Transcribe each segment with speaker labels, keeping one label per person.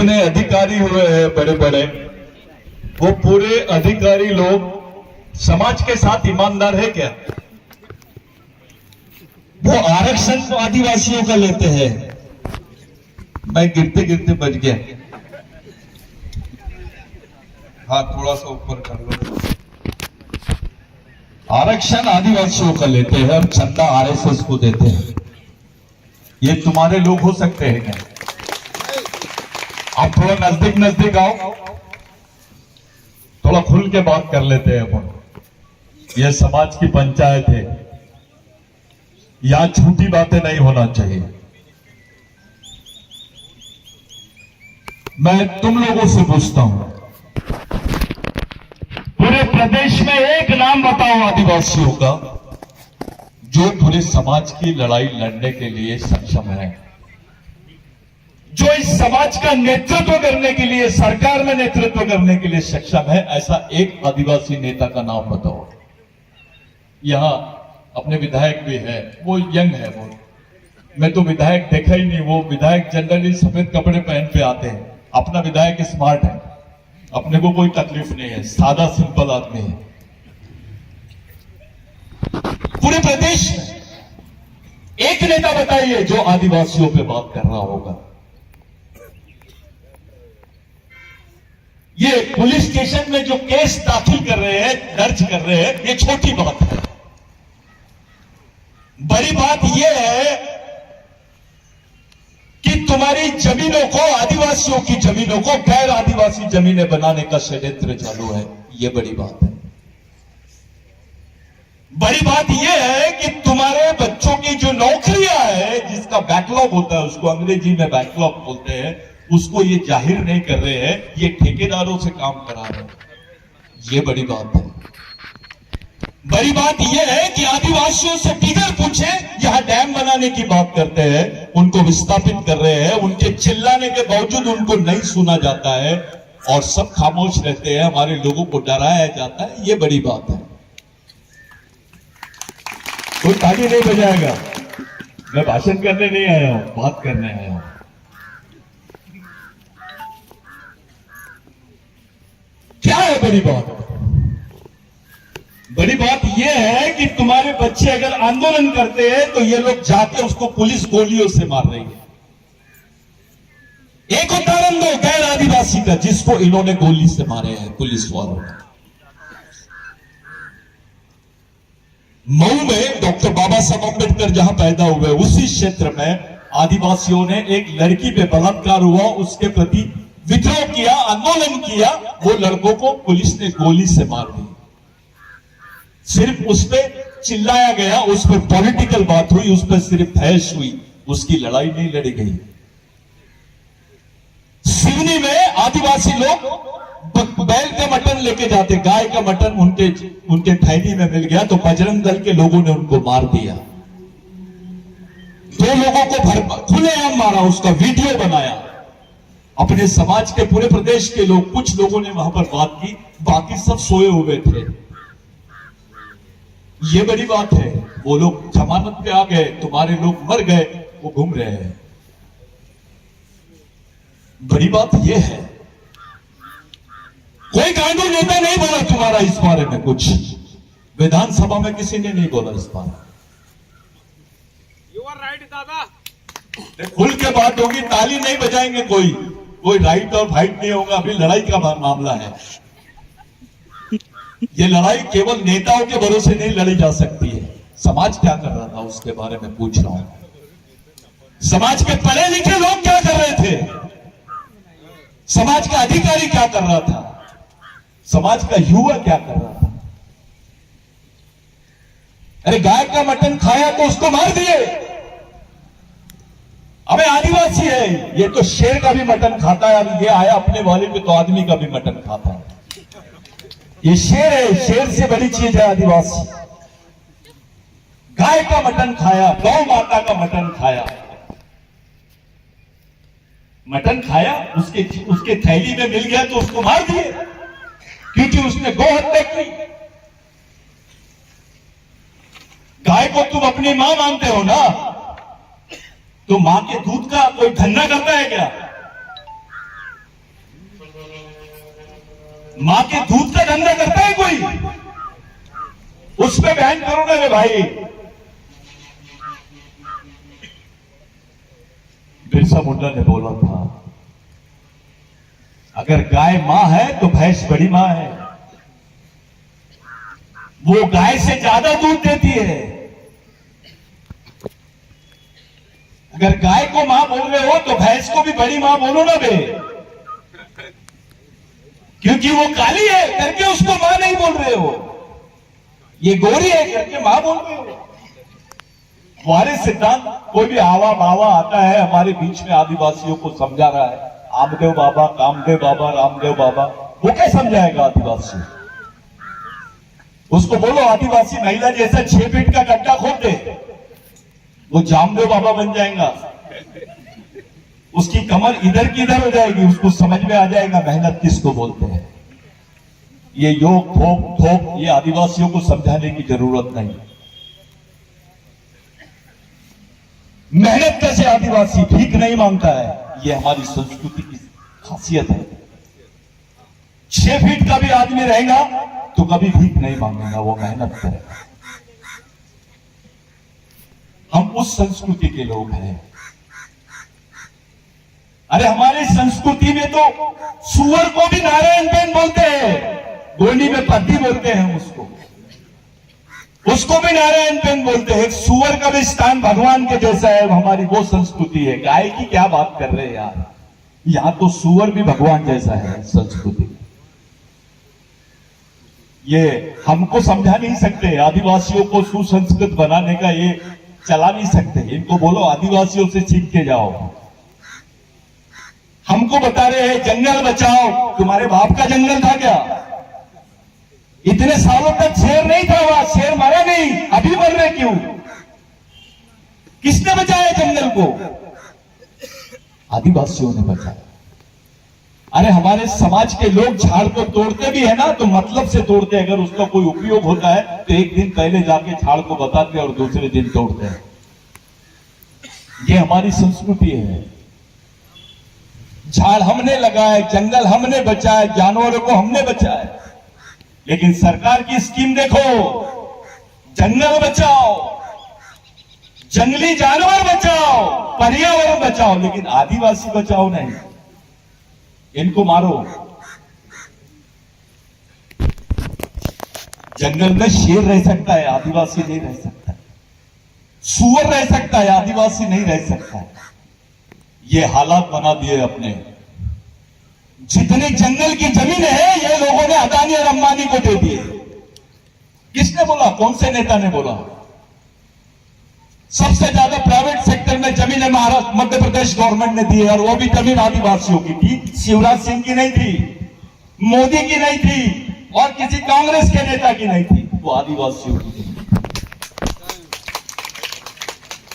Speaker 1: जितने अधिकारी हुए हैं बड़े बड़े, वो पूरे अधिकारी लोग समाज के साथ ईमानदार है क्या? वो आरक्षण तो आदिवासियों का लेते हैं। मैं गिरते गिरते बच गया। हाँ, थोड़ा सा ऊपर कर लो। आरक्षण आदिवासियों का लेते हैं और चंदा आरएसएस को देते हैं। ये तुम्हारे लोग हो सकते हैं क्या? आप थोड़ा नजदीक नजदीक आओ, थोड़ा खुल के बात कर लेते हैं अपन। ये समाज की पंचायत है, यहां झूठी बातें नहीं होना चाहिए। मैं तुम लोगों से पूछता हूं, पूरे प्रदेश में एक नाम बताओ आदिवासियों का जो पूरे समाज की लड़ाई लड़ने के लिए सक्षम है, जो इस समाज का नेतृत्व करने के लिए, सरकार में नेतृत्व करने के लिए सक्षम है। ऐसा एक आदिवासी नेता का नाम बताओ। यहां अपने विधायक भी है, वो यंग है। वो मैं तो विधायक देखा ही नहीं। वो विधायक जनरली सफेद कपड़े पहन के आते हैं। अपना विधायक स्मार्ट है, अपने को कोई तकलीफ नहीं है, सादा सिंपल आदमी है। पूरे प्रदेश में एक नेता बताइए जो आदिवासियों पे बात कर रहा होगा। ये पुलिस स्टेशन में जो केस दाखिल कर रहे हैं, दर्ज कर रहे हैं, ये छोटी बात है। बड़ी बात यह है कि तुम्हारी जमीनों को, आदिवासियों की जमीनों को गैर आदिवासी जमीनें बनाने का षड्यंत्र चालू है। यह बड़ी बात है। बड़ी बात यह है कि तुम्हारे बच्चों की जो नौकरियां है, जिसका बैकलॉग होता है, उसको अंग्रेजी में बैकलॉग बोलते हैं, उसको ये जाहिर नहीं कर रहे हैं, ये ठेकेदारों से काम करा रहे हैं। ये बड़ी बात है। बड़ी बात यह है कि आदिवासियों से बिगर पूछे यहां डैम बनाने की बात करते हैं, उनको विस्थापित कर रहे हैं। उनके चिल्लाने के बावजूद उनको नहीं सुना जाता है और सब खामोश रहते हैं। हमारे लोगों को डराया जाता है। ये बड़ी बात है। कोई ताली नहीं बजाएगा। मैं भाषण करने नहीं आया हूं, बात करने आया हूं। क्या है बड़ी बात? बड़ी बात यह है कि तुम्हारे बच्चे अगर आंदोलन करते हैं तो ये लोग जाके उसको पुलिस गोलियों से मार रही है। एक उदाहरण दो गैर आदिवासी का जिसको इन्होंने गोली से मारे हैं पुलिस वालों ने। मऊ में डॉक्टर बाबा साहब अम्बेडकर जहां पैदा हुए, उसी क्षेत्र में आदिवासियों ने एक लड़की पे बलात्कार हुआ, उसके प्रति विद्रोह किया, आंदोलन किया। वो लड़कों को पुलिस ने गोली से मार दी। सिर्फ उस पर चिल्लाया गया, उस पर पॉलिटिकल बात हुई, उस पर सिर्फ बहस हुई, उसकी लड़ाई नहीं लड़ी गई। सिवनी में आदिवासी लोग बैल का मटन लेके जाते, गाय का मटन उनके थैली में मिल गया तो बजरंग दल के लोगों ने उनको मार दिया। 2 लोगों को खुलेआम मारा, उसका वीडियो बनाया। अपने समाज के पूरे प्रदेश के लोग, कुछ लोगों ने वहां पर बात की, बाकी सब सोए हुए थे। ये बड़ी बात है। वो लोग जमानत पे आ गए, तुम्हारे लोग मर गए, वो घूम रहे हैं। बड़ी बात यह है कोई कानून नेता नहीं बोला तुम्हारा इस बारे में, कुछ विधानसभा में किसी ने नहीं बोला इस बारे में।
Speaker 2: यू आर राइट दादा।
Speaker 1: खुल के बात होगी, ताली नहीं बजाएंगे। कोई राइट और फाइट नहीं होगा। अभी लड़ाई का मामला है। ये लड़ाई केवल नेताओं के भरोसे नहीं लड़ी जा सकती है। समाज क्या कर रहा था उसके बारे में पूछ रहा हूं। समाज के पढ़े लिखे लोग क्या कर रहे थे? समाज का अधिकारी क्या कर रहा था? समाज का युवा क्या कर रहा था? अरे गाय का मटन खाया तो उसको मार दिए। अबे आदिवासी है, ये तो शेर का भी मटन खाता है। अब ये आया अपने वाले पे तो आदमी का भी मटन खाता है। ये शेर है, शेर से बड़ी चीज है आदिवासी। गाय का मटन खाया, गौ माता का मटन खाया, उसके थैली में मिल गया तो उसको मार दिए क्योंकि उसने गौ हत्या की। गाय को तुम अपनी मां मानते हो ना, तो मां के दूध का कोई धंधा करता है क्या? मां के दूध का धंधा करता है कोई? उस पे बैन करो ना रे भाई। बिरसा मुंडा ने बोला था, अगर गाय मां है तो भैंस बड़ी मां है, वो गाय से ज्यादा दूध देती है। अगर गाय को मां बोल रहे हो तो भैंस को भी बड़ी मां बोलो ना बे, क्योंकि वो काली है करके उसको मां नहीं बोल रहे हो, ये गोरी है करके मां बोल रहे हो। हमारे सिद्धांत कोई भी आवा बावा आता है हमारे बीच में, आदिवासियों को समझा रहा है, आमदेव बाबा, कामदेव बाबा, रामदेव बाबा, वो क्या समझाएगा आदिवासी? उसको बोलो आदिवासी महिला जैसा 6 फीट का गड्ढा खोद दे, वो जामदेव बाबा बन जाएगा, उसकी कमर इधर की इधर हो जाएगी, उसको समझ में आ जाएगा मेहनत किसको बोलते हैं। ये योग ठोक ठोक ये आदिवासियों को समझाने की जरूरत नहीं। मेहनत कैसे आदिवासी भीख नहीं मांगता है, ये हमारी संस्कृति की खासियत है। 6 फीट का भी आदमी रहेगा तो कभी भीख नहीं मांगेगा, वो मेहनत करेगा। हम उस संस्कृति के लोग हैं। अरे हमारी संस्कृति में तो सुअर को भी नारायण पेन बोलते हैं, गोंडी में पत्ती बोलते हैं उसको भी नारायण पेन बोलते हैं। सुअर का भी स्थान भगवान के जैसा है, हमारी वो संस्कृति है। गाय की क्या बात कर रहे हैं यार, यहां तो सुअर भी भगवान जैसा है संस्कृति। ये हमको समझा नहीं सकते, आदिवासियों को सुसंस्कृत बनाने का ये चला नहीं सकते। इनको बोलो आदिवासियों से सीख के जाओ। हमको बता रहे हैं जंगल बचाओ, तुम्हारे बाप का जंगल था क्या? इतने सालों तक शेर नहीं था वहां, शेर मरा नहीं, अभी मर रहे क्यों? किसने बचाया जंगल को? आदिवासियों ने बचाया। अरे हमारे समाज के लोग झाड़ को तोड़ते भी है ना तो मतलब से तोड़ते हैं, अगर उसका कोई उपयोग होता है तो एक दिन पहले जाके झाड़ को बताते हैं और दूसरे दिन तोड़ते हैं। ये हमारी संस्कृति है। झाड़ हमने लगाए, जंगल हमने बचाए, जानवरों को हमने बचाए, लेकिन सरकार की स्कीम देखो, जंगल बचाओ, जंगली जानवर बचाओ, पर्यावरण बचाओ, लेकिन आदिवासी बचाओ नहीं। इनको मारो। जंगल में शेर रह सकता है, आदिवासी नहीं रह सकता। सुअर रह सकता है, आदिवासी नहीं रह सकता। ये हालात बना दिए अपने। जितनी जंगल की जमीन है ये लोगों ने अदानी और अंबानी को दे दिए। किसने बोला? कौन से नेता ने बोला? सबसे ज्यादा प्राइवेट सेक्टर में जमीन महाराष्ट्र मध्य प्रदेश गवर्नमेंट ने दी है, और वो भी जमीन आदिवासियों की थी। शिवराज सिंह की नहीं थी, मोदी की नहीं थी, और किसी कांग्रेस के नेता की नहीं थी, वो आदिवासियों की थी।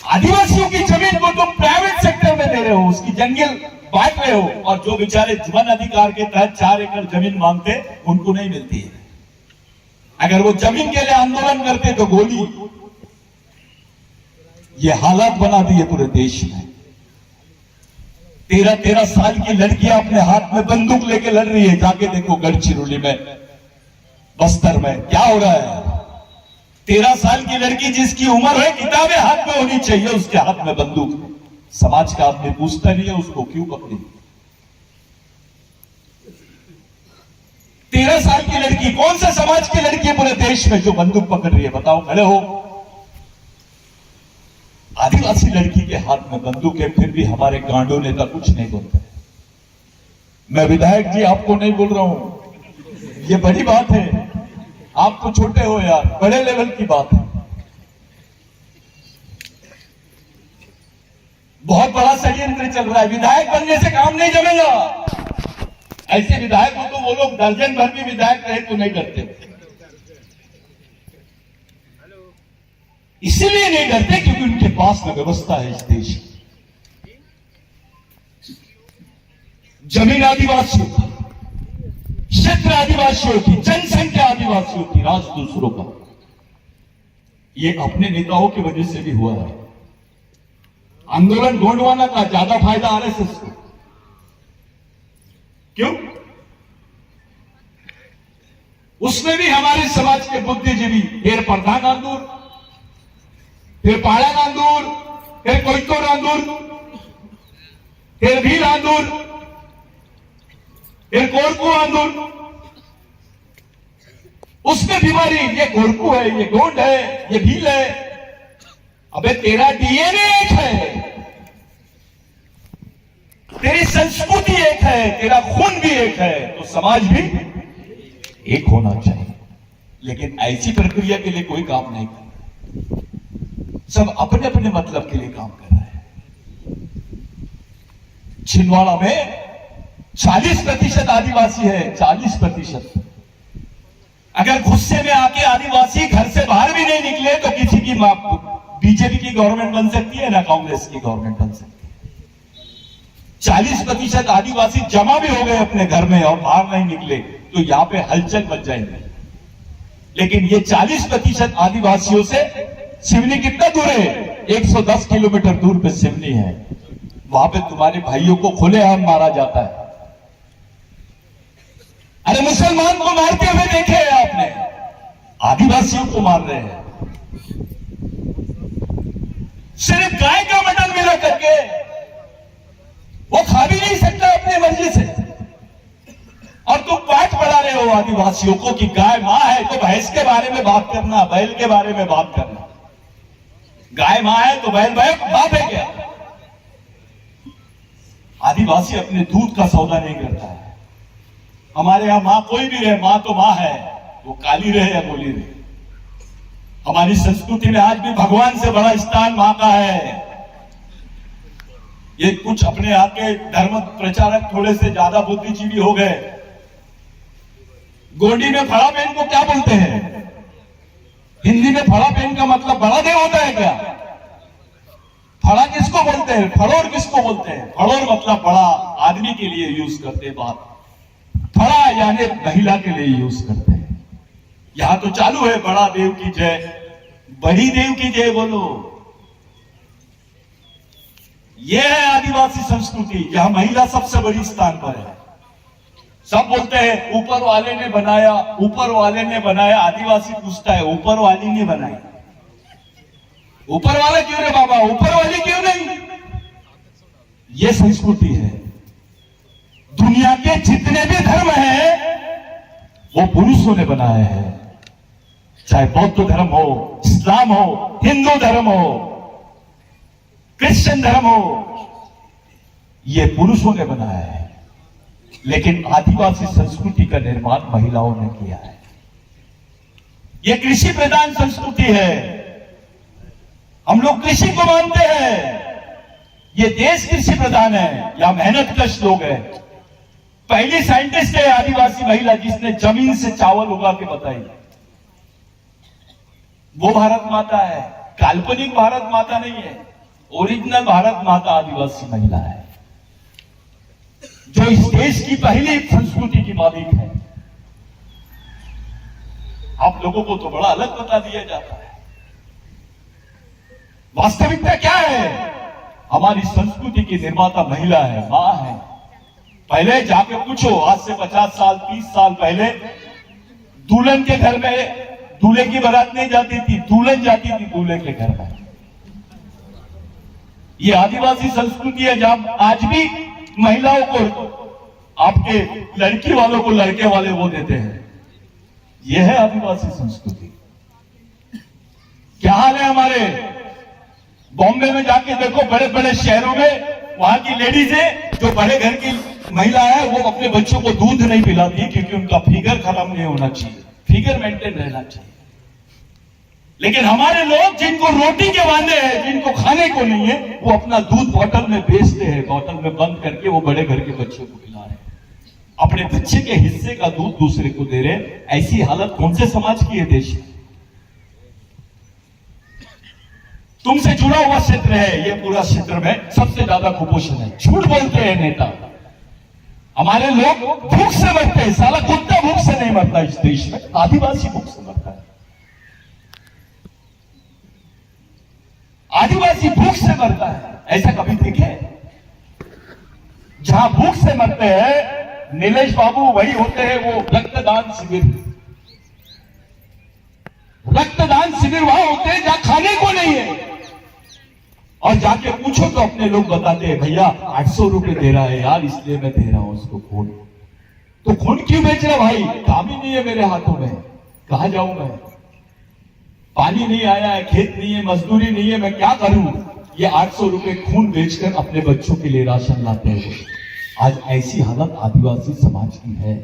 Speaker 1: आदिवासियों की जमीन को तुम प्राइवेट सेक्टर में दे रहे हो, उसकी जंगल बांट रहे हो, और जो बेचारे वन अधिकार के तहत 4 एकड़ जमीन मांगते उनको नहीं मिलती है। अगर वो जमीन के लिए आंदोलन करते तो गोली। ये हालात बना दिए पूरे देश में। 13-13 साल की लड़कियां अपने हाथ में बंदूक लेके लड़ रही है। जाके देखो गढ़चिरौली में, बस्तर में क्या हो रहा है। 13 साल की लड़की जिसकी उम्र है किताबें हाथ में होनी चाहिए, उसके हाथ में बंदूक है। समाज का आदमी पूछता नहीं है उसको क्यों पकड़ी। 13 साल की लड़की, कौन सा समाज की लड़की है पूरे देश में जो बंदूक पकड़ रही है? बताओ, खड़े हो। आदिवासी लड़की के हाथ में बंदूक है, फिर भी हमारे गांडों नेता कुछ नहीं बोलते। मैं विधायक जी आपको नहीं बोल रहा हूं, ये बड़ी बात है। आप तो छोटे हो यार, बड़े लेवल की बात है। बहुत बड़ा षड्यंत्र चल रहा है। विधायक बनने से काम नहीं जमेगा। ऐसे विधायक हो तो वो लोग दर्जन भर भी विधायक रहे तो नहीं करते। इसलिए नहीं डरते क्योंकि उनके पास में व्यवस्था है इस देश की। जमीन आदिवासियों की, क्षेत्र आदिवासियों की, जनसंख्या आदिवासियों की, राज दूसरों का। ये अपने नेताओं की वजह से भी हुआ है। आंदोलन गोंडवाना का ज्यादा फायदा आरएसएस को। क्यों? उसमें भी हमारे समाज के बुद्धिजीवी, फिर प्रधान नांदूर, फिर पाड़ा नांदूर, फिर कोयतो नांदूर, फिर भी नांदूर, फिर कोरकू नांदूर, उसमें बीमारी, ये गोरकू है, ये गोंड है, ये भील है। अबे तेरा डीएनए एक है, तेरी संस्कृति एक है, तेरा खून भी एक है, तो समाज भी एक होना चाहिए। लेकिन ऐसी प्रक्रिया के लिए कोई काम नहीं कर रहा, सब अपने अपने मतलब के लिए काम कर रहे हैं। छिंदवाड़ा में 40% आदिवासी है, 40%। अगर गुस्से में आके आदिवासी घर से बाहर भी नहीं निकले तो किसी की बीजेपी की गवर्नमेंट बन सकती है ना कांग्रेस की गवर्नमेंट बन सकती है। 40% आदिवासी जमा भी हो गए अपने घर में और बाहर नहीं निकले तो यहां पे हलचल मच जाएंगे। लेकिन ये 40% आदिवासियों से सिवनी कितना दूर है? 110 किलोमीटर दूर पे सिवनी है। वहां पे तुम्हारे भाइयों को खुलेआम मारा जाता है। अरे मुसलमान को मारते हुए देखे हैं आपने, आदिवासियों को मार रहे हैं। सिर्फ गाय का मटन मिला करके वो खा भी नहीं सकता अपनी मर्जी से, और तुम पाठ पढ़ा रहे हो आदिवासियों को कि गाय मां है तो भैंस के बारे में बात करना, बैल के बारे में बात करना। गाय मां है तो बैल बाप है क्या? आदिवासी अपने दूध का सौदा नहीं करता है। हमारे यहां मां कोई भी रहे, मां तो मां है, वो काली रहे या गोली रहे। हमारी संस्कृति में आज भी भगवान से बड़ा स्थान मां का है। ये कुछ अपने आप के धर्म प्रचारक थोड़े से ज्यादा बुद्धिजीवी हो गए। गोंडी में फड़ा पेन को क्या बोलते हैं? हिंदी में फड़ा पेन का मतलब बड़ा देव होता है क्या? फड़ा किसको बोलते हैं? फड़ोर किसको बोलते हैं? फड़ोर मतलब बड़ा आदमी के लिए यूज करते बात, फड़ा यानी महिला के लिए यूज करते हैं। यहां तो चालू है बड़ा देव की जय, बड़ी देव की जय बोलो। यह है आदिवासी संस्कृति, जहां महिला सबसे बड़ी स्थान पर है। सब बोलते हैं ऊपर वाले ने बनाया, ऊपर वाले ने बनाया। आदिवासी पूछता है ऊपर वाली ने बनाई? ऊपर वाला क्यों रे बाबा, ऊपर वाली क्यों नहीं? यह संस्कृति है। दुनिया के जितने भी धर्म हैं वो पुरुषों ने बनाए हैं, चाहे बौद्ध धर्म हो, इस्लाम हो, हिंदू धर्म हो, क्रिश्चियन धर्म हो, ये पुरुषों ने बनाया है। लेकिन आदिवासी संस्कृति का निर्माण महिलाओं ने किया है। यह कृषि प्रधान संस्कृति है। हम लोग कृषि को मानते हैं। ये देश कृषि प्रधान है, या मेहनत कश लोग हैं। पहली साइंटिस्ट है आदिवासी महिला जिसने जमीन से चावल उगा के बताई। वो भारत माता है, काल्पनिक भारत माता नहीं है, ओरिजिनल भारत माता आदिवासी महिला है, जो इस देश की पहली संस्कृति की मालिक है। आप लोगों को तो बड़ा अलग बता दिया जाता है। वास्तविकता क्या है? हमारी संस्कृति की निर्माता महिला है, मां है। पहले जाके पूछो, आज से 50 साल 30 साल पहले दुल्हन के घर में दूल्हे की बारात नहीं जाती थी, दुल्हन जाती थी दूल्हे के घर में। ये आदिवासी संस्कृति है जहां आज भी महिलाओं को, आपके लड़की वालों को लड़के वाले वो देते हैं। यह है आदिवासी संस्कृति। क्या हाल है हमारे बॉम्बे में जाके देखो, बड़े बड़े शहरों में वहां की लेडीज है, जो बड़े घर की महिला है, वो अपने बच्चों को दूध नहीं पिलाती क्योंकि उनका फिगर खराब नहीं होना चाहिए, फिगर मेंटेन रहना चाहिए। लेकिन हमारे लोग जिनको रोटी के वादे हैं, जिनको खाने को नहीं है, वो अपना दूध बोतल में बेचते हैं, बोतल में बंद करके वो बड़े घर के बच्चों को पिला रहे हैं। अपने बच्चे के हिस्से का दूध दूसरे को दे रहे। ऐसी हालत कौन से समाज की है देश में? तुमसे जुड़ा हुआ क्षेत्र है, ये पूरा क्षेत्र में सबसे ज्यादा कुपोषण है। झूठ बोलते हैं नेता। हमारे लोग भूख से मरते हैं। साला कुत्ता भूख से नहीं मरता इस देश में, आदिवासी भूख से मरता है। आदिवासी भूख से मरता है, ऐसा कभी देखे? जहां भूख से मरते हैं नीलेश बाबू वही होते हैं वो रक्तदान शिविर। शिविर वहां होते हैं जहां खाने को नहीं है, और जाके पूछो तो अपने लोग बताते हैं भैया 800 रुपए दे रहा है यार, इसलिए मैं दे रहा हूं उसको खून। तो खून क्यों बेच रहा भाई? काम ही नहीं है मेरे हाथों में, कहां जाऊं मैं? पानी नहीं आया है, खेत नहीं है, मजदूरी नहीं है, मैं क्या करूं? ये 800 रुपए खून बेचकर अपने बच्चों के लिए राशन लाते हैं। आज ऐसी हालत आदिवासी समाज की है।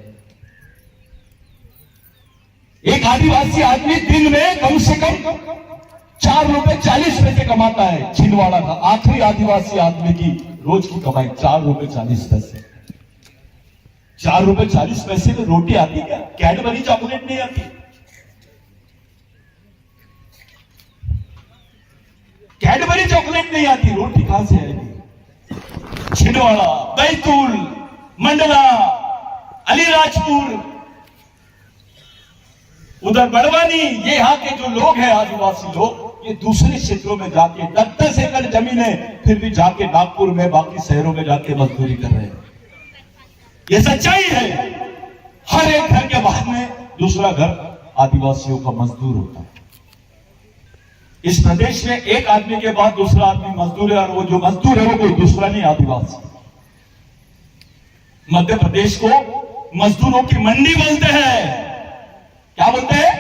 Speaker 1: एक आदिवासी आदमी दिन में कम से कम 4 रुपए 40 पैसे कमाता है। छिंदवाड़ा का आखिरी आदिवासी आदमी की रोज की कमाई 4 रुपए 40 पैसे। 4 रुपए 40 पैसे में रोटी आती क्या? कैडबरी चॉकलेट नहीं आती। कैडबरी चॉकलेट नहीं आती, रोटी कहां से आएगी? छिंदवाड़ा, बैतूल, मंडला, अलीराजपुर, उधर बड़वानी, ये यहाँ के जो लोग हैं आदिवासी लोग, ये दूसरे क्षेत्रों में जाके 10-10 एकड़ जमीनें, फिर भी जाके नागपुर में बाकी शहरों में जाके मजदूरी कर रहे हैं। ये सच्चाई है। हर एक घर के बाहर में दूसरा घर आदिवासियों का मजदूर होता है। इस प्रदेश में एक आदमी के बाद दूसरा आदमी मजदूर है, और वो जो मजदूर है वो कोई दूसरा नहीं आदिवासी। मध्य प्रदेश को मजदूरों की मंडी बोलते हैं। क्या बोलते हैं?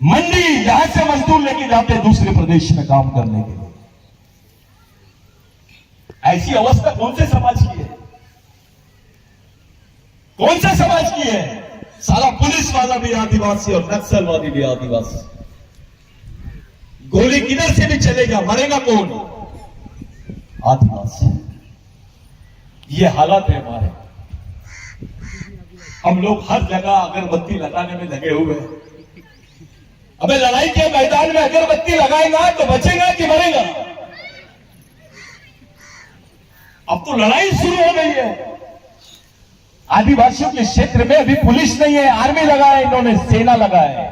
Speaker 1: मंडी। यहां से मजदूर लेके जाते हैं दूसरे प्रदेश में काम करने के लिए। ऐसी अवस्था कौन से समाज की है? कौन से समाज की है? सारा पुलिस वाला भी आदिवासी और नक्सलवादी भी आदिवासी। गोली किधर से भी चलेगा, मरेगा कौन? आदिवासी। ये हालत है हमारे। हम लोग हर जगह अगरबत्ती लगाने में लगे हुए हैं। अबे लड़ाई के मैदान में अगरबत्ती लगाएगा तो बचेगा कि मरेगा? अब तो लड़ाई शुरू हो गई है। आदिवासियों के क्षेत्र में अभी पुलिस नहीं है, आर्मी लगा है, इन्होंने सेना लगा है।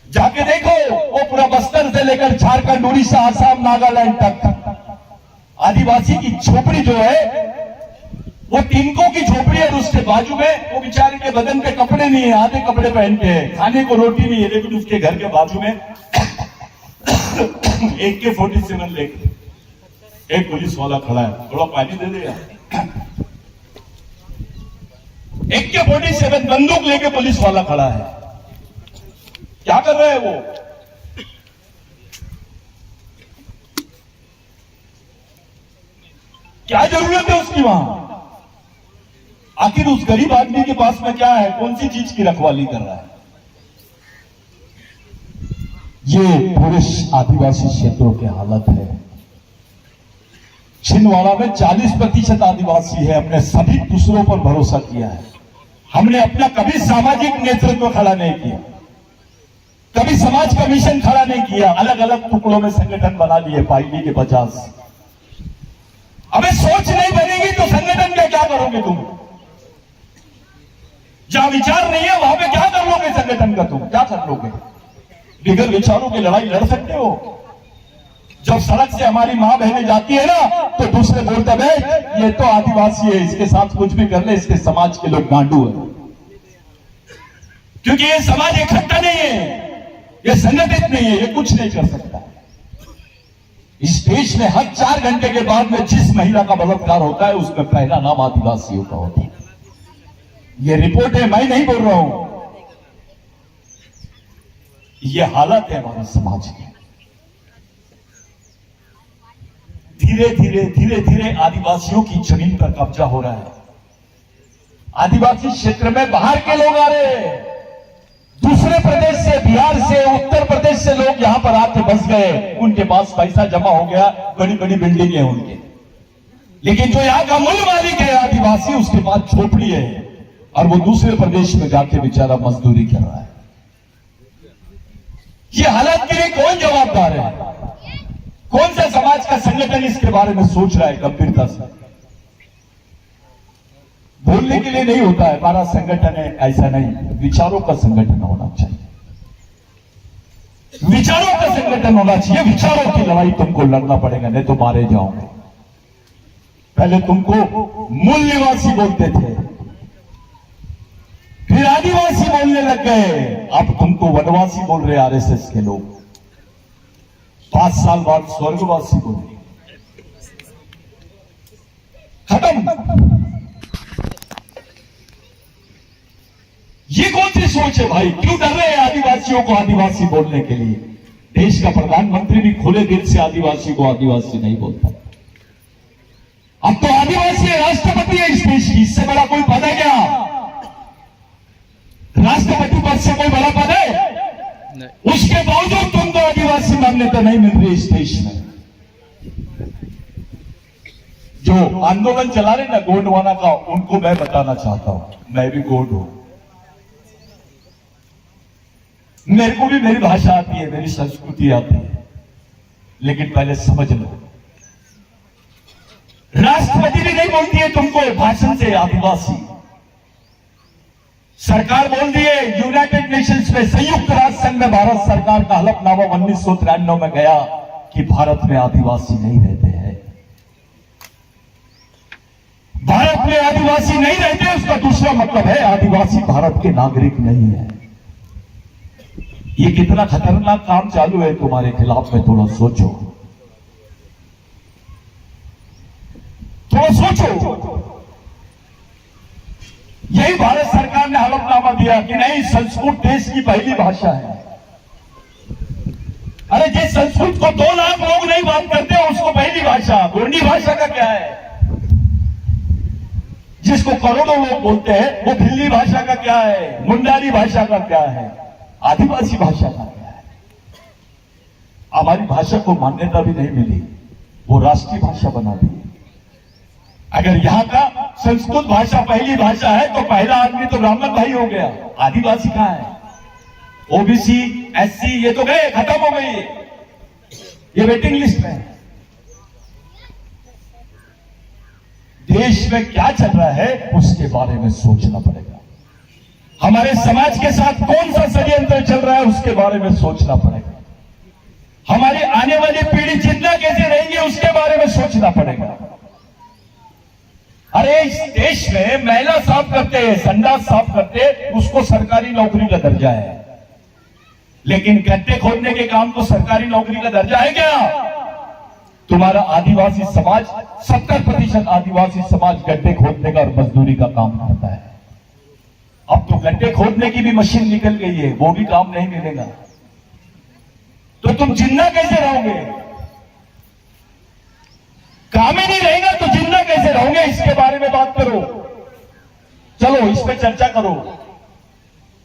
Speaker 1: जाके देखो, वो पूरा बस्तर से लेकर झारखंड, उड़ीसा, आसाम, नागालैंड तक आदिवासी की झोपड़ी जो है वो टिनको की झोपड़ी है। और उसके बाजू में वो बेचारे के बदन पे कपड़े नहीं है, आधे कपड़े पहनते हैं, खाने को रोटी नहीं है, लेकिन उसके घर के बाजू में AK-47 लेकर एक पुलिस वाला खड़ा है। थोड़ा पानी दे दे यार। AK-47 बंदूक लेके पुलिस वाला खड़ा है। क्या कर रहे हैं वो? क्या जरूरत है उसकी वहां? आखिर उस गरीब आदमी के पास में क्या है? कौन सी चीज की रखवाली कर रहा है? ये पूरे आदिवासी क्षेत्रों की हालत है। छिंदवाड़ा में 40% आदिवासी है। अपने सभी दूसरों पर भरोसा किया है। हमने अपना कभी सामाजिक नेतृत्व खड़ा नहीं किया, कभी समाज का मिशन खड़ा नहीं किया। अलग अलग टुकड़ों में संगठन बना लिए, पाइली के 50। अबे सोच नहीं बनेगी तो संगठन का क्या करोगे तुम? जहां विचार नहीं है वहां पे क्या कर लोगे संगठन का? तुम क्या कर लोगे? बिगड़ विचारों की लड़ाई लड़ सकते हो? जब सड़क से हमारी मां बहनें जाती है ना, तो दूसरे बोलते हैं ये तो आदिवासी है, इसके साथ कुछ भी कर ले, इसके समाज के लोग गांडू है। क्योंकि ये समाज इकट्ठा नहीं है, ये संगठित नहीं है, ये कुछ नहीं कर सकता। इस देश में हर 4 घंटे के बाद में जिस महिला का बलात्कार होता है उसमें पहला नाम आदिवासियों का होता है। ये रिपोर्ट है, मैं नहीं बोल रहा हूं। ये हालत है हमारे समाज की। धीरे धीरे धीरे धीरे आदिवासियों की जमीन पर कब्जा हो रहा है। आदिवासी क्षेत्र में बाहर के लोग आ रहे हैं, दूसरे प्रदेश से, बिहार से, उत्तर प्रदेश से लोग यहां पर आके बस गए। उनके पास पैसा जमा हो गया, बड़ी बड़ी बिल्डिंग है उनके। लेकिन जो यहां का मूल मालिक है आदिवासी, उसके पास झोपड़ी है और वो दूसरे प्रदेश में जाके बेचारा मजदूरी कर रहा है। ये हालात के लिए कौन जवाबदार है? कौन सा समाज का संगठन इसके बारे में सोच रहा है गंभीरता से? बोलने के लिए नहीं होता है हमारा संगठन है, ऐसा नहीं। विचारों का संगठन होना चाहिए, विचारों का संगठन होना चाहिए। विचारों की लड़ाई तुमको लड़ना पड़ेगा, नहीं तो मारे जाओगे। पहले तुमको मूल निवासी बोलते थे, फिर आदिवासी बोलने लग गए, अब तुमको वनवासी बोल रहे आरएसएस के लोग। 5 साल बाद स्वर्गवासी बोले, खत्म। ये कौन सी सोच है भाई? क्यों डर रहे हैं आदिवासियों को आदिवासी बोलने के लिए? देश का प्रधानमंत्री भी खुले दिल से आदिवासी को आदिवासी नहीं बोलता। अब तो आदिवासी राष्ट्रपति है इस देश की, इससे बड़ा कोई पद है क्या? राष्ट्रपति पद से कोई बड़ा पद है? उसके बावजूद तुमको आदिवासी मान्यता नहीं मिल रही इस देश में। जो आंदोलन चला रहे ना गोंडवाना का, उनको मैं बताना चाहता हूं, मैं भी गोंड हूं, मेरे को भी मेरी भाषा आती है, मेरी संस्कृति आती है, लेकिन पहले समझ लो, राष्ट्रपति भी नहीं बोलती है तुमको भाषण से आदिवासी। सरकार बोल दी है, यूनाइटेड नेशंस में, संयुक्त राष्ट्र संघ में भारत सरकार का हलफनामा 1993 में गया कि भारत में आदिवासी नहीं रहते हैं। भारत में आदिवासी नहीं रहते, उसका दूसरा मतलब है आदिवासी भारत के नागरिक नहीं है। ये कितना खतरनाक काम चालू है तुम्हारे खिलाफ में, थोड़ा सोचो, थोड़ा सोचो। यही भारत सरकार ने हलफनामा दिया कि नहीं, संस्कृत देश की पहली भाषा है। अरे जिस संस्कृत को 2 लाख लोग नहीं बात करते, उसको पहली भाषा, गोंडी भाषा का क्या है? जिसको करोड़ों लोग बोलते हैं, वो भिल्ली भाषा का क्या है? मुंडारी भाषा का क्या है? आदिवासी भाषा का क्या है? हमारी भाषा को मान्यता भी नहीं मिली, वो राष्ट्रीय भाषा बना दी। अगर यहां का संस्कृत भाषा पहली भाषा है, तो पहला आदमी तो ब्राह्मण भाई हो गया, आदिवासी कहां है? ओबीसी, एससी, ये तो गए, खत्म हो गई, ये वेटिंग लिस्ट में। देश में क्या चल रहा है उसके बारे में सोचना पड़ेगा। हमारे समाज के साथ कौन सा षड्यंत्र चल रहा है उसके बारे में सोचना पड़ेगा। हमारी आने वाली पीढ़ी जिंदा कैसे रहेगी उसके बारे में सोचना पड़ेगा। अरे इस देश में महिला साफ करते हैं, संडास साफ करते, उसको सरकारी नौकरी का दर्जा है, लेकिन गड्ढे खोदने के काम को सरकारी नौकरी का दर्जा है क्या? तुम्हारा आदिवासी समाज, 70% आदिवासी समाज गड्ढे खोदने का और मजदूरी का काम करता है। अब तो गड्ढे खोदने की भी मशीन निकल गई है, वो भी काम नहीं मिलेगा, तो तुम जिंदा कैसे रहोगे? काम ही नहीं रहेगा तो जिंदा कैसे रहोगे? इसके बारे में बात करो, चलो इस पे चर्चा करो।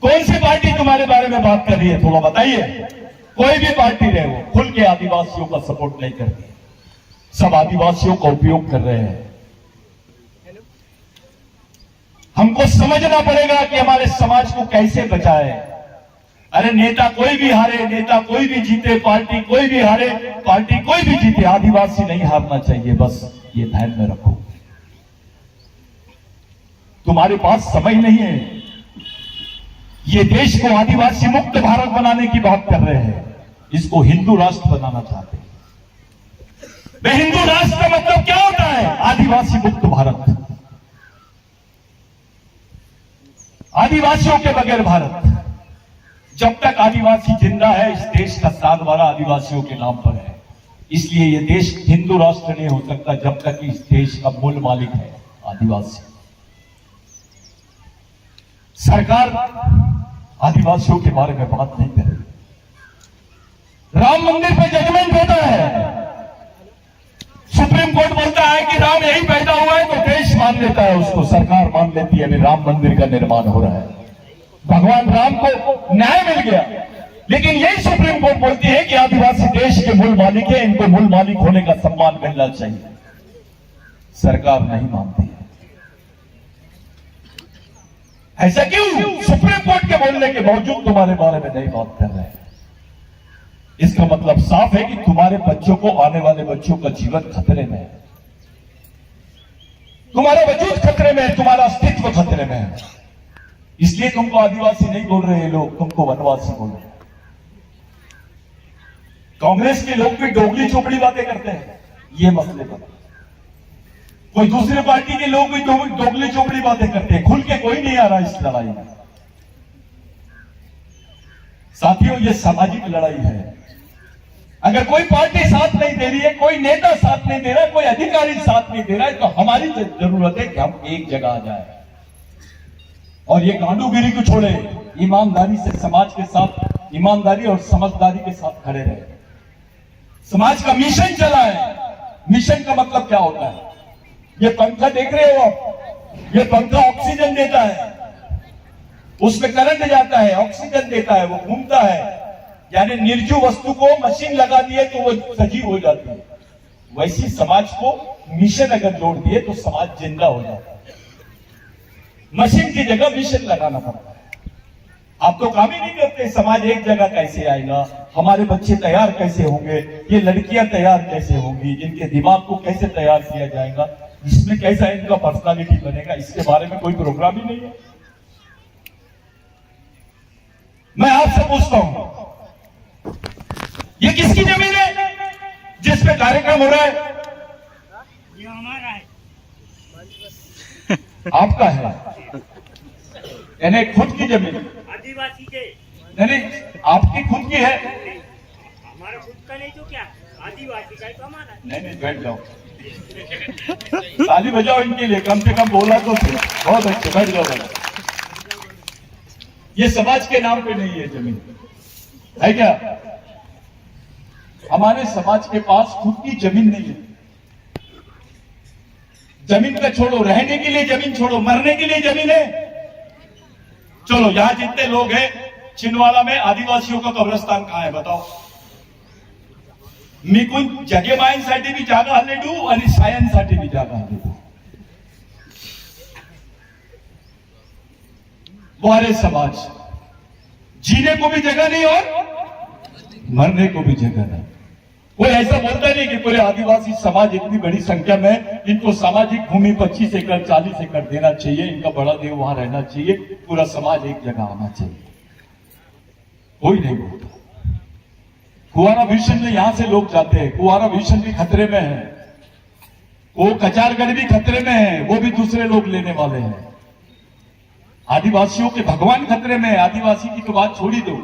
Speaker 1: कौन सी पार्टी तुम्हारे बारे में बात कर रही है, थोड़ा बताइए। कोई भी पार्टी रहे वो खुल के आदिवासियों का सपोर्ट नहीं करती, सब आदिवासियों का उपयोग कर रहे हैं। हमको समझना पड़ेगा कि हमारे समाज को कैसे बचाए। अरे नेता कोई भी हारे, नेता कोई भी जीते, पार्टी कोई भी हारे, पार्टी कोई भी जीते, आदिवासी नहीं हारना चाहिए, बस ये ध्यान में रखो। तुम्हारे पास समय नहीं है। ये देश को आदिवासी मुक्त भारत बनाने की बात कर रहे हैं, इसको हिंदू राष्ट्र बनाना चाहते हैं। वे हिंदू राष्ट्र का मतलब क्या होता है? आदिवासी मुक्त भारत, आदिवासियों के बगैर भारत। जब तक आदिवासी जिंदा है, इस देश का सातवारा आदिवासियों के नाम पर है। इसलिए यह देश हिंदू राष्ट्र नहीं हो सकता जब तक इस देश का मूल मालिक है आदिवासी। सरकार आदिवासियों के बारे में बात नहीं कर रही। राम मंदिर पर जजमेंट होता है, सुप्रीम कोर्ट बोलता है कि राम यही पैदा हुआ है, तो देश मान लेता है उसको, सरकार मान लेती है अभी राम मंदिर का निर्माण हो रहा है, भगवान राम को न्याय मिल गया। लेकिन यही सुप्रीम कोर्ट बोलती है कि आदिवासी देश के मूल मालिक है, इनको मूल मालिक होने का सम्मान मिलना चाहिए। सरकार नहीं मानती है। ऐसा क्यों? सुप्रीम कोर्ट के बोलने के बावजूद तुम्हारे बारे में नहीं बात कर रहे हैं। इसका मतलब साफ है कि तुम्हारे बच्चों को, आने वाले बच्चों का जीवन खतरे में है, तुम्हारा वजूद खतरे में है, तुम्हारा अस्तित्व खतरे में है। इसलिए तुमको आदिवासी नहीं बोल रहे लोग, तुमको वनवासी बोल रहे हैं। कांग्रेस के लोग भी डोगली चोपड़ी बातें करते हैं ये मसले पर, कोई दूसरे पार्टी के लोग भी डोगली चोपड़ी बातें करते हैं। खुल के कोई नहीं आ रहा इस लड़ाई में। साथियों, ये सामाजिक लड़ाई है। अगर कोई पार्टी साथ नहीं दे रही है, कोई नेता साथ नहीं दे रहा है, कोई अधिकारी साथ नहीं दे रहा है, तो हमारी जरूरत है कि हम एक जगह आ जाए और ये गांडूगिरी को छोड़े, ईमानदारी से समाज के साथ, ईमानदारी और समझदारी के साथ खड़े रहे, समाज का मिशन चलाए। मिशन का मतलब क्या होता है? ये पंखा देख रहे हो आप, ये पंखा ऑक्सीजन देता है, उसमें करंट जाता है, ऑक्सीजन देता है, वो घूमता है, यानी निर्जीव वस्तु को मशीन लगा दिए तो वो सजीव हो जाती है। वैसी समाज को मिशन अगर जोड़ दिए तो समाज जिंदा हो जाता है। मशीन की जगह मिशन लगाना पड़ता है। आप तो काम ही नहीं करते, समाज एक जगह कैसे आएगा, हमारे बच्चे तैयार कैसे होंगे, ये लड़कियां तैयार कैसे होंगी, इनके दिमाग को कैसे तैयार किया जाएगा, इसमें कैसा इनका पर्सनालिटी बनेगा, इसके बारे में कोई प्रोग्राम ही नहीं है। मैं आपसे पूछता हूं, ये किसकी जमीन है जिसपे कार्यक्रम हो रहा है?
Speaker 3: ये हमारा है,
Speaker 1: आपका है, यानी खुद की जमीन?
Speaker 3: आदिवासी के।
Speaker 1: नहीं, आपकी खुद की है?
Speaker 3: हमारा खुद का नहीं तो क्या, आदिवासी का ही तो हमारा है।
Speaker 1: नहीं, बैठ जाओ, ताली बजाओ इनके लिए, कम से कम बोला तो थे। बहुत अच्छे, बैठ जाओ। ये समाज के नाम पे नहीं है जमीन, है क्या? हमारे समाज के पास खुद की जमीन नहीं है। जमीन का छोड़ो, रहने के लिए जमीन छोड़ो, मरने के लिए जमीन है। चलो, यहां जितने लोग हैं, छिंदवाड़ा में आदिवासियों का कब्रिस्तान कहां है बताओ? मी जगे मायसाठी भी जागा हल्लेडू आणि सायन्ससाठी भी जागा हल्लेडू। वारे समाज, जीने को भी जगह नहीं और मरने को भी जगह नहीं। कोई ऐसा बोलता नहीं कि पूरे आदिवासी समाज इतनी बड़ी संख्या में, इनको सामाजिक भूमि 25 एकड़ 40 एकड़ देना चाहिए, इनका बड़ा देव वहां रहना चाहिए, पूरा समाज एक जगह आना चाहिए। कोई नहीं बोलता। कुआरा भीषण में यहां से लोग जाते हैं, कुआरा भीषण भी खतरे में है, वो कचारगढ़ भी खतरे में है, वो भी दूसरे लोग लेने वाले हैं। आदिवासियों के भगवान खतरे में है, आदिवासी की तो बात छोड़ी दो।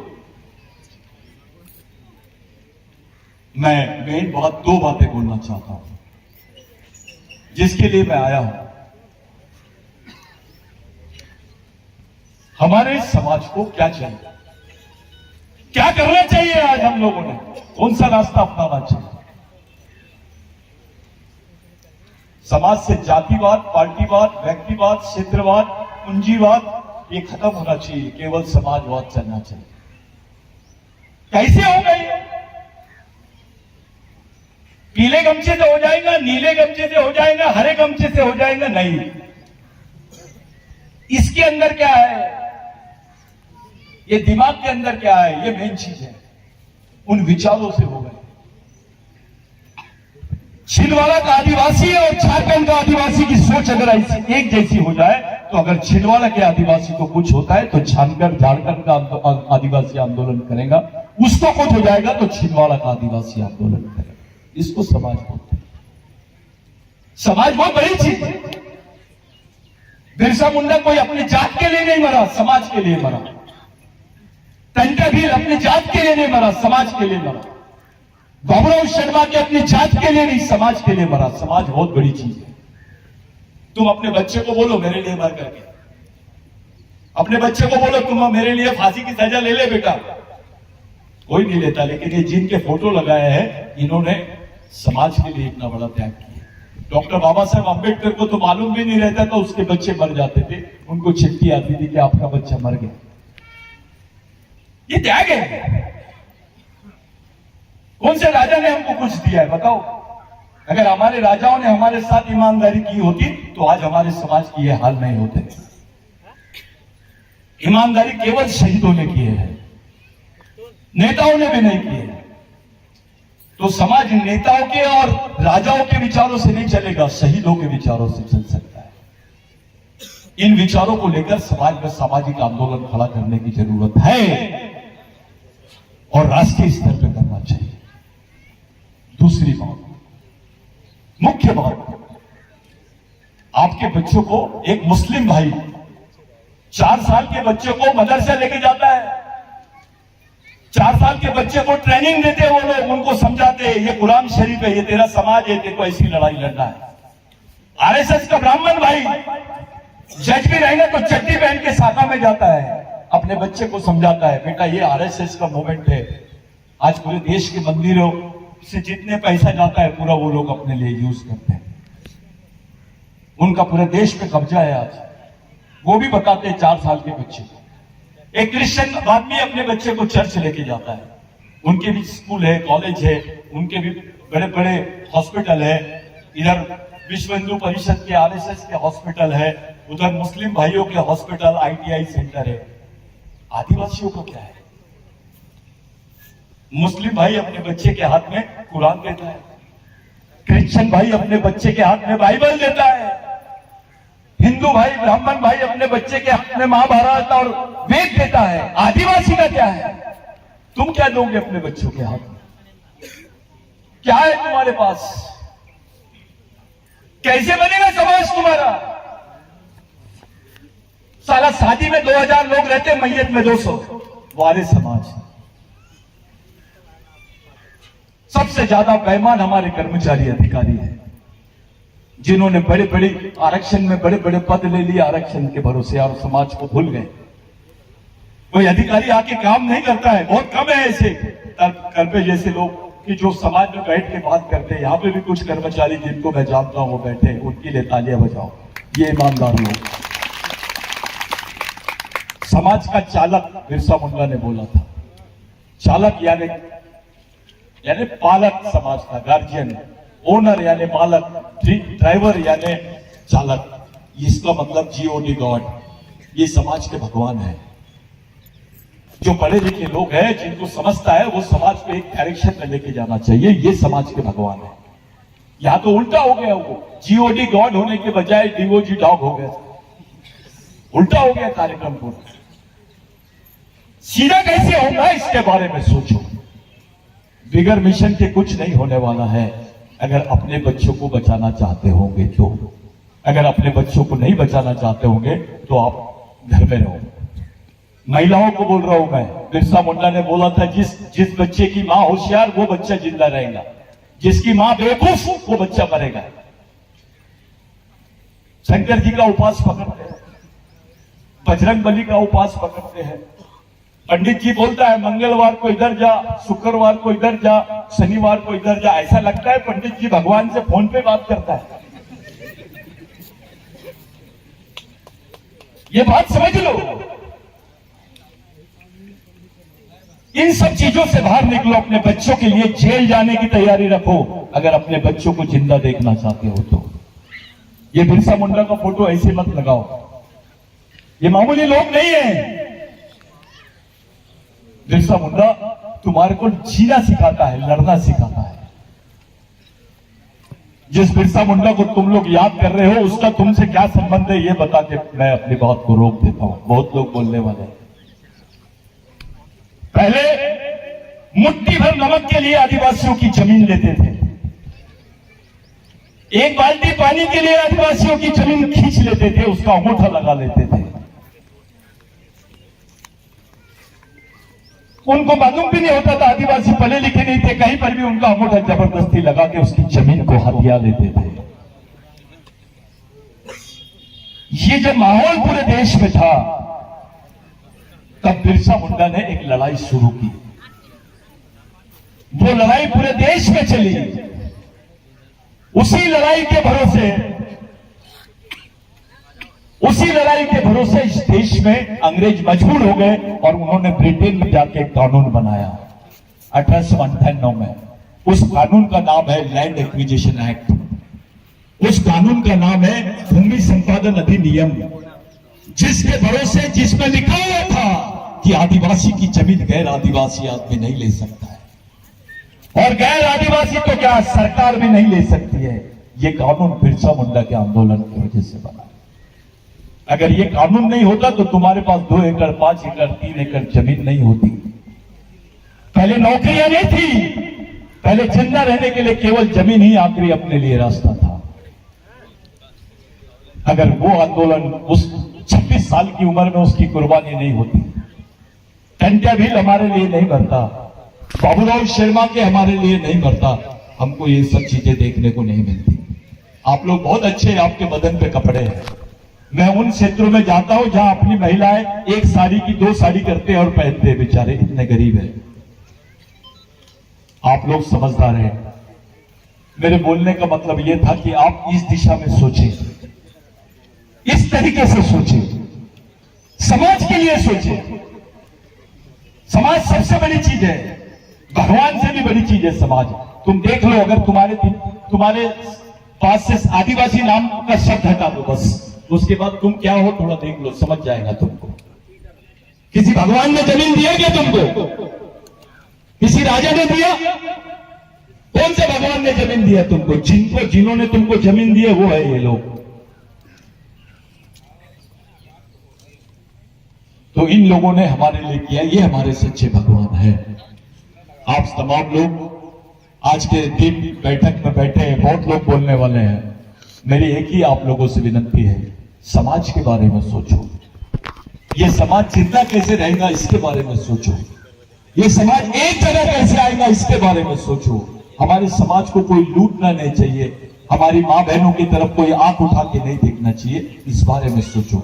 Speaker 1: मैं मेन बात, दो बातें बोलना चाहता हूं जिसके लिए मैं आया हूं। हमारे समाज को क्या चाहिए, क्या करना चाहिए? आज हम लोगों ने कौन सा रास्ता अपनाना चाहिए? समाज से जातिवाद, पार्टीवाद, व्यक्तिवाद, क्षेत्रवाद, पूंजीवाद ये खत्म होना चाहिए, केवल समाजवाद चलना चाहिए। कैसे होगा ये? पीले गमछे से हो जाएगा, नीले गमछे से हो जाएगा, हरे गमछे से हो जाएगा? नहीं। इसके अंदर क्या है, ये दिमाग के अंदर क्या है, ये मेन चीज है। उन विचारों से हो गए। छिंदवाड़ा का आदिवासी और झारखंड का आदिवासी की सोच अगर ऐसी एक जैसी हो जाए, तो अगर छिंदवाड़ा के आदिवासी को कुछ होता है तो झारखंड का आदिवासी आंदोलन करेगा, उसको कुछ हो जाएगा तो छिंदवाड़ा का आदिवासी आंदोलन करेगा। इसको समाज बोलते हैं। समाज बहुत बड़ी चीज है। बिरसा मुंडा कोई अपनी जात के लिए नहीं मरा, समाज के लिए मरा। टंटा भील अपनी जात के लिए नहीं मरा, समाज के लिए मरा। बाबूराव शर्मा के अपनी जात के लिए नहीं, समाज के लिए मरा। समाज बहुत बड़ी चीज है। तुम अपने बच्चे को बोलो मेरे लिए मर करके, अपने बच्चे को बोलो तुम मेरे लिए फांसी की सजा ले ले बेटा, कोई नहीं लेता। लेकिन ये जिनके फोटो लगाए हैं, इन्होंने समाज के लिए इतना बड़ा त्याग किया। डॉक्टर बाबा साहेब अम्बेडकर को तो मालूम भी नहीं रहता था उसके बच्चे मर जाते थे, उनको चिट्ठी आती थी कि आपका बच्चा मर गया। ये त्याग है। कौन से राजा ने हमको कुछ दिया है बताओ? अगर हमारे राजाओं ने हमारे साथ ईमानदारी की होती तो आज हमारे समाज की ये हाल नहीं होते। ईमानदारी केवल शहीदों ने की है, नेताओं ने भी नहीं की है। तो समाज नेताओं के और राजाओं के विचारों से नहीं चलेगा, शहीदों के विचारों से चल सकता है। इन विचारों को लेकर समाज में सामाजिक आंदोलन खड़ा करने की जरूरत है और राष्ट्रीय स्तर पर करना चाहिए। दूसरी बात, मुख्य बात, आपके बच्चों को एक मुस्लिम भाई 4 साल के बच्चे को मदरसा लेके जाता है, 4 साल के बच्चे को ट्रेनिंग देते वो लोग, उनको समझाते ये कुरान शरीफ है, ये तेरा समाज है, तेरे को ऐसी लड़ाई लड़ना है। आरएसएस का ब्राह्मण भाई जज भी रहेगा तो चड्डी पहन के शाखा में जाता है, अपने बच्चे को समझाता है बेटा ये आरएसएस का मूवमेंट है। आज पूरे देश के मंदिरों से जितने पैसा जाता है पूरा वो लोग अपने लिए यूज करते हैं, उनका पूरे देश पे कब्जा है आज। वो भी बताते हैं 4 साल के बच्चे को। एक क्रिश्चियन आदमी अपने बच्चे को चर्च लेके जाता है, उनके भी स्कूल है, कॉलेज है, उनके भी बड़े बड़े हॉस्पिटल है, इधर विश्व हिंदू परिषद के आरएसएस के हॉस्पिटल है, उधर मुस्लिम भाइयों के हॉस्पिटल आईटीआई सेंटर है। आदिवासियों को क्या है? मुस्लिम भाई अपने बच्चे के हाथ में कुरान देता है, क्रिश्चियन भाई अपने बच्चे के हाथ में बाइबल देता है, हिंदू भाई ब्राह्मण भाई अपने बच्चे के हाथ में महाभारत और वेद देता है। आदिवासी का क्या है? तुम क्या दोगे अपने बच्चों के हाथ में? क्या है तुम्हारे पास? कैसे बनेगा समाज तुम्हारा? साला शादी में 2000 लोग रहते, मैयत में 200। वारे समाज। सबसे ज्यादा बेईमान हमारे कर्मचारी अधिकारी हैं, जिन्होंने बड़े बड़े आरक्षण में बड़े बड़े पद ले लिए आरक्षण के भरोसे और समाज को भूल गए। कोई अधिकारी आके काम नहीं करता है, बहुत कम है ऐसे कर्मे जैसे लोग कि जो समाज में बैठ के बात करते हैं। यहां पे भी कुछ कर्मचारी जिनको मैं जानता हूं वो बैठे, उनके लिए तालियां बजाओ, ये ईमानदार लोग। समाज का चालक बिरसा मुंडा ने बोला था, चालक यानी पालक समाज का, गार्जियन, ओनर यानी मालक, ड्राइवर यानी चालक। इसका मतलब जीओडी गॉड, ये समाज के भगवान है। जो पढ़े लिखे लोग हैं, जिनको समझता है, वो समाज को एक डायरेक्शन में लेके जाना चाहिए, ये समाज के भगवान है। यहां तो उल्टा हो गया, वो जीओडी गॉड होने के बजाय डीओजी डॉग हो गया, उल्टा हो गया कार्यक्रम को। सीधा कैसे होगा इसके बारे में सोचो। बिगर मिशन के कुछ नहीं होने वाला है। अगर अपने बच्चों को बचाना चाहते होंगे तो, अगर अपने बच्चों को नहीं बचाना चाहते होंगे तो आप घर में रहो। महिलाओं को बोल रहा हूं मैं, बिरसा मुंडा ने बोला था जिस बच्चे की मां होशियार वो बच्चा जिंदा रहेगा, जिसकी मां बेवकूफ वो बच्चा मरेगा। शंकर जी का उपास पकड़ते हैं, बजरंग बली का उपास पकड़ते हैं। पंडित जी बोलता है मंगलवार को इधर जा, शुक्रवार को इधर जा, शनिवार को इधर जा। ऐसा लगता है पंडित जी भगवान से फोन पे बात करता है। ये बात समझ लो। इन सब चीजों से बाहर निकलो, अपने बच्चों के लिए जेल जाने की तैयारी रखो अगर अपने बच्चों को जिंदा देखना चाहते हो तो। ये बिरसा मुंडा का फोटो ऐसे मत लगाओ, ये मामूली लोग नहीं है। बिरसा मुंडा तुम्हारे को जीना सिखाता है, लड़ना सिखाता है। जिस बिरसा मुंडा को तुम लोग याद कर रहे हो उसका तुमसे क्या संबंध है ये बता के मैं अपनी बात को रोक देता हूं। बहुत लोग बोलने वाले हैं। पहले मुट्ठी भर नमक के लिए आदिवासियों की जमीन लेते थे, एक बाल्टी पानी के लिए आदिवासियों की जमीन खींच लेते थे, उसका अंगूठा लगा लेते थे। उनको मालूम भी नहीं होता था, आदिवासी पढ़े लिखे नहीं थे, कहीं पर भी उनका अंगूठा जबरदस्ती लगा के उसकी जमीन को हथिया लेते थे। ये जब माहौल पूरे देश में था तब बिरसा मुंडा ने एक लड़ाई शुरू की। वो लड़ाई पूरे देश में चली। उसी लड़ाई के भरोसे इस देश में अंग्रेज मजबूर हो गए और उन्होंने ब्रिटेन में जाके कानून बनाया 1898 में। उस कानून का नाम है लैंड एक्विजिशन एक्ट। उस कानून का नाम है भूमि संपादन अधिनियम, जिसके भरोसे जिसमें लिखा हुआ था कि आदिवासी की जमीन गैर आदिवासी आदमी नहीं ले सकता है, और गैर आदिवासी तो क्या सरकार भी नहीं ले सकती है। ये कानून बिरसा मुंडा के आंदोलन की वजह से बना। अगर ये कानून नहीं होता तो तुम्हारे पास 2 एकड़ 5 एकड़ 3 एकड़ जमीन नहीं होती। पहले नौकरियां नहीं थी, पहले जिंदा रहने के लिए केवल जमीन ही आखिरी अपने लिए रास्ता था। अगर वो आंदोलन उस 26 साल की उम्र में उसकी कुर्बानी नहीं होती टंट्या भील हमारे लिए नहीं मरता, बाबूराव शर्मा के हमारे लिए नहीं मरता, हमको ये सब चीजें देखने को नहीं मिलती। आप लोग बहुत अच्छे, आपके बदन पे कपड़े हैं। मैं उन क्षेत्रों में जाता हूं जहां अपनी महिलाएं एक साड़ी की 2 साड़ी करते हैं और पहनते हैं, बेचारे इतने गरीब हैं। आप लोग समझदार हैं। मेरे बोलने का मतलब यह था कि आप इस दिशा में सोचें, इस तरीके से सोचें, समाज के लिए सोचें। समाज सबसे बड़ी चीज है, भगवान से भी बड़ी चीज है समाज। तुम देख लो, अगर तुम्हारे पास से आदिवासी नाम का शब्द हटा दो बस, उसके बाद तुम क्या हो थोड़ा देख लो, समझ जाएगा तुमको। किसी भगवान ने जमीन दिया क्या तुमको? किसी राजा ने दिया? कौन से भगवान ने जमीन दिया तुमको? जिन्होंने तुमको जमीन दी है वो है ये लोग। तो इन लोगों ने हमारे लिए किया, ये हमारे सच्चे भगवान है। आप तमाम लोग आज के दिन बैठक में बैठे हैं, बहुत लोग बोलने वाले हैं। मेरी एक ही आप लोगों से विनती है, समाज के बारे में सोचो। ये समाज जिंदा कैसे रहेगा इसके बारे में सोचो। ये समाज एक जगह कैसे आएगा इसके बारे में सोचो। हमारे समाज को कोई लूटना नहीं चाहिए, हमारी मां बहनों की तरफ कोई आंख उठा के नहीं देखना चाहिए, इस बारे में सोचो।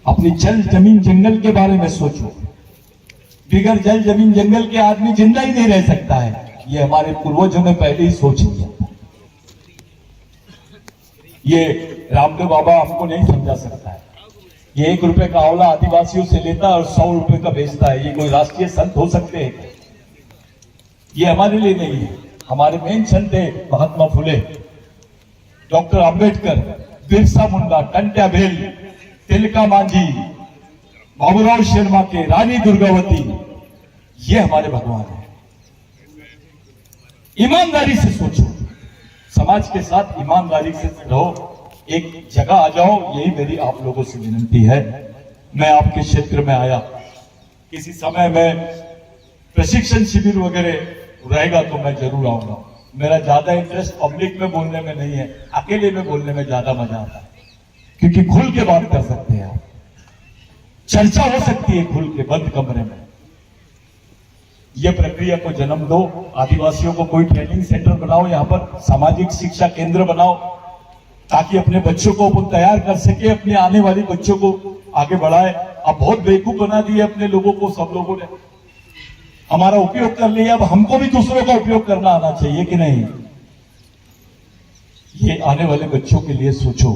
Speaker 1: अपनी जल जमीन जंगल के बारे में सोचो। बिगर जल जमीन जंगल के आदमी जिंदा ही नहीं रह सकता है, ये हमारे पूर्वजों ने पहले ही सोच लिया। ये रामदेव बाबा हमको नहीं समझा सकता है। ये 1 रुपए का आंवला आदिवासियों से लेता है और 100 रुपए का बेचता है। ये कोई राष्ट्रीय संत हो सकते हैं? ये हमारे लिए नहीं है। हमारे मेन संत है महात्मा फुले, डॉक्टर अंबेडकर, बिरसा मुंडा, टंट्या भील, तिलका मांझी, बाबूराव शर्मा के, रानी दुर्गावती, ये हमारे भगवान है। ईमानदारी से सोचो, समाज के साथ ईमानदारी से रहो, एक जगह आ जाओ, यही मेरी आप लोगों से विनती है। मैं आपके क्षेत्र में आया, किसी समय में प्रशिक्षण शिविर वगैरह रहेगा तो मैं जरूर आऊंगा। मेरा ज्यादा इंटरेस्ट पब्लिक में बोलने में नहीं है, अकेले में बोलने में ज्यादा मजा आता है, क्योंकि खुल के बात कर सकते हैं आप, चर्चा हो सकती है खुल के बंद कमरे में। यह प्रक्रिया को जन्म दो, आदिवासियों को कोई ट्रेनिंग सेंटर बनाओ, यहां पर सामाजिक शिक्षा केंद्र बनाओ, ताकि अपने बच्चों को अपन तैयार कर सके, अपने आने वाली बच्चों को आगे बढ़ाए। अब बहुत बेवकूफ बना दिए अपने लोगों को, सब लोगों ने हमारा उपयोग कर लिया, अब हमको भी दूसरों का उपयोग करना आना चाहिए कि नहीं? ये आने वाले बच्चों के लिए सोचो।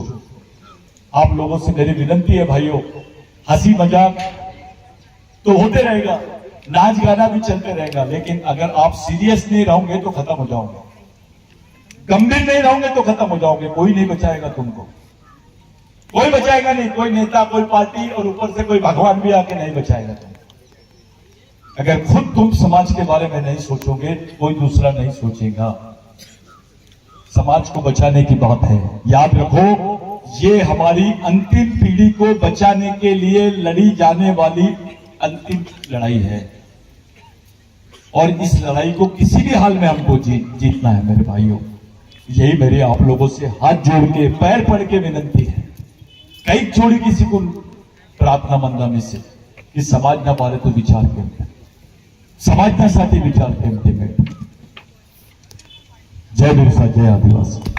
Speaker 1: आप लोगों से मेरी विनती है भाइयों, हंसी मजाक तो होते रहेगा, नाच गाना भी चलते रहेगा, लेकिन अगर आप सीरियस नहीं रहोगे तो खत्म हो जाओगे, गंभीर नहीं रहोगे तो खत्म हो जाओगे। कोई नहीं बचाएगा तुमको, कोई बचाएगा नहीं, कोई नेता, कोई पार्टी और ऊपर से कोई भगवान भी आके नहीं बचाएगा तुमको। अगर खुद तुम समाज के बारे में नहीं सोचोगे, कोई दूसरा नहीं सोचेगा। समाज को बचाने की बात है, याद रखो, ये हमारी अंतिम पीढ़ी को बचाने के लिए लड़ी जाने वाली अंतिम लड़ाई है, और इस लड़ाई को किसी भी हाल में हमको जीतना है मेरे भाइयों। यही मेरे आप लोगों से हाथ जोड़ के, पैर पड़ के विनती है। कई छोड़ी किसी को प्रार्थना मंदा में से, कि समाज ना पारे तो विचार करते, समाज ना साथी विचार करते। जय बिरसा, जय आदिवासी।